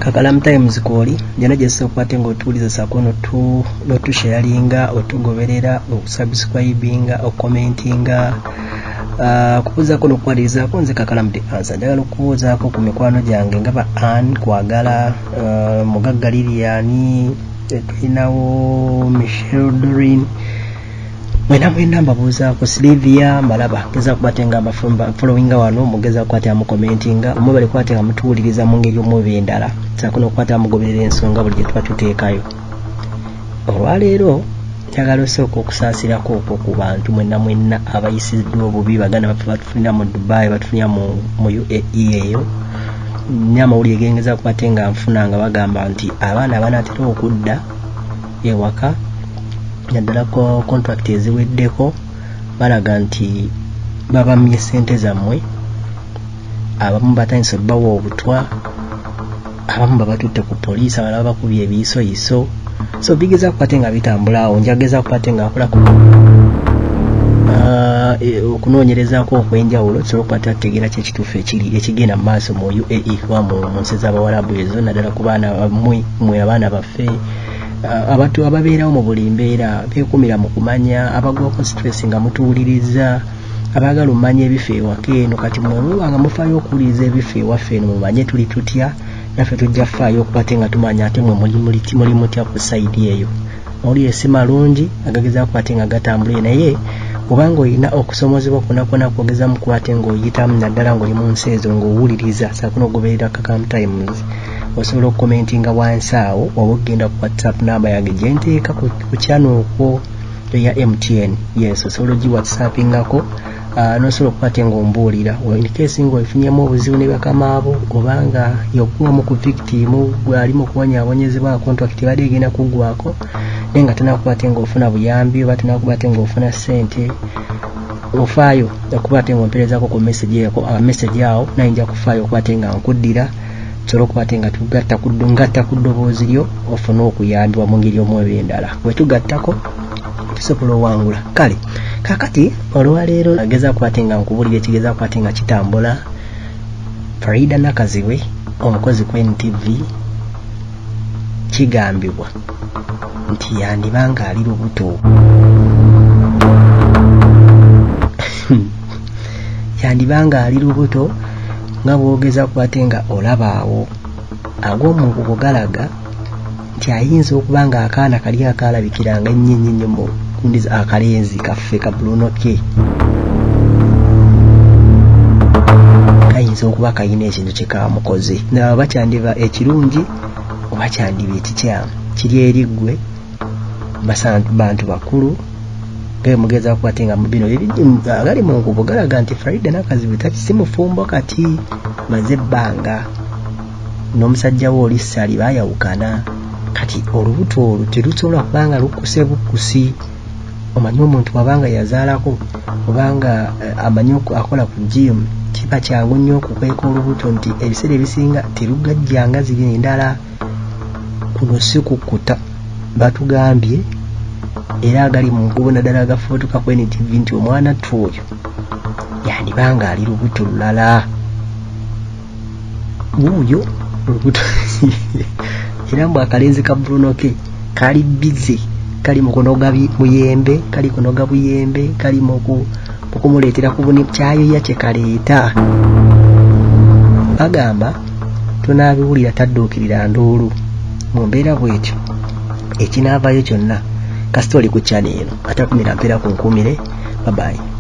KAKALAAMU TYMZ koli jana jessa okwate ng'otuuliza sako n'otusharinga otugoberera okusubscribinga okukomentinga kubuuzaako n'okukwalirizaako nze KAKALAAMU the answer. Njagala okubuuzaako ku mikwano gyange nga ba Ann Kwagala, Mugagga Lilian, tulinawo Michelle Doreen, mwena mbabuuzaako Sylvia Laba ngeza kubate nga followinga wano mugeza kwate mu commentinga mwe bali kwate nga mutuuliriza mu ngeri omubi endala sako n'okwata mugoberera ensonga buli gye tuba tuteekayo. Olwaleero njagala osooka okusaasirako okwo ku bantu mwenna abayisiddwa obubi baganda batufunira mu Dubai batufunira mu UAE eyo. Nyamawulire gengeza kwate nga nfuna nga bagamba nti abaana banaatera okudda ewaka naddala ko contract eziweddeko balaga nti babamye ssente zammwe, abamu batandise bawa obutwa, abamu babatutte ku poliisi, abalala bakubye ebiyisoyiso. So bigeza kukwate nga bitambulaawo. Njageza kukwate nga akolako okunoonyerezaako okwenjawulo tusobola okukwata tutegeera ki ekituufu ekigenda mu maaso mu UAE kuba mu nsi z'Abawarabu ezo naddala ku baana mmwe abaana baffe abantu ababeerawo mu buli mbeera beekumira mu kumanya abagwako stress nga mutuwuliriza abaagala omanya ebifo ewaka eno kati mwemuba nga mufaayo okuwuliriza ebifo ewaffe eno mumanye tuli tutya naffe tujja kufaayo okubate nga tumanya ate mwe muli mutya ku sayidi eyo. Mawulire si malungi agageza kubate nga gatambule naye obanga olina okusomozebwa kwona kwogeza mu kubate ng'oyitamu naddala ng'oli mu nsi ezo ng'owuliriza saako n'ogoberera KAKALAAMU TYMZ osobola okukomentinga wansi awo oba okugenda ku WhatsApp namba yange gye nteeka ku channel okwo eya MTN. Yes, osobola ogi whatsappingako n'osobola okukwate ng'ombuulira in case ng'ofunyeemu obuzibu ne bakamaabo obanga yokuwamu ku victim gwali mu kuwonyaabonyezebwa contract ebadde egenda kuggwako naye nga tanakukwate ng'ofuna buyambi oba tanakukwate ng'ofuna ssente ofaayo okukwate ng'omperezaako ku message awo naye nja kufaayo okukwate nga nkuddira tusobola okukwate nga tugatta ku ddoboozi lyo ofune okuyambibwa mu ngeri omu oba endala. Bwe tugattako tusobola owangula. Kale kakati olwaleero ageza kukwate nga nkubulira ekigeza kukwate nga kitambula. Farida Nakazibwe omukozi ku NTV kigambibwa nti yandibanga ali lubuto yandibanga ali lubuto nga bwogeza kukwate nga olabaawo ag'omunkugu galaga nti ayinza okuba nga akaana kali akaalabikiranga ennyo mu kundi akalenzi kaffe ka bulunoke kayinza okuba kayina ekintu kye kaamukoze naaba bakyandiba ekirungi oba kyandiba ekikyamu kiri eri ggwe bantu bakulu mugeza kukwate nga mu bino agali mu nkubu galaga nti Farida Nakazibwe takisimufumbo kati maze ebbanga n'omusajja we oli Sali baayawukana kati olubuto olwo terusobola kubanga lukuse bukusi. Omanyi omuntu wabanga yazaalako obanga amanyi akola ku gym kiba kyangu nnyo okukweka olubuto nti ebiseera ebisinga terugajjanga ziri endala kuno si kukkuta batugambye era agali mu nkubu naddala agafuutuka ku NTV nti omwana ttu oyo yandibanga ali lubuto lulala wuuyo olubuto era mbu akalenzi ka bulunoke kali bize kali mu kunoga muyembe kali kunoga buyembe kali mu kumuleetera ku buni kyayoya kye kaleeta bagamba tunaabiwulira tadduukirira nduulu mu mbeera bw'etyo ekinaavayo kyonna kasita oli ku channel eno atakumira mpeera ku nkumire. Bye bye.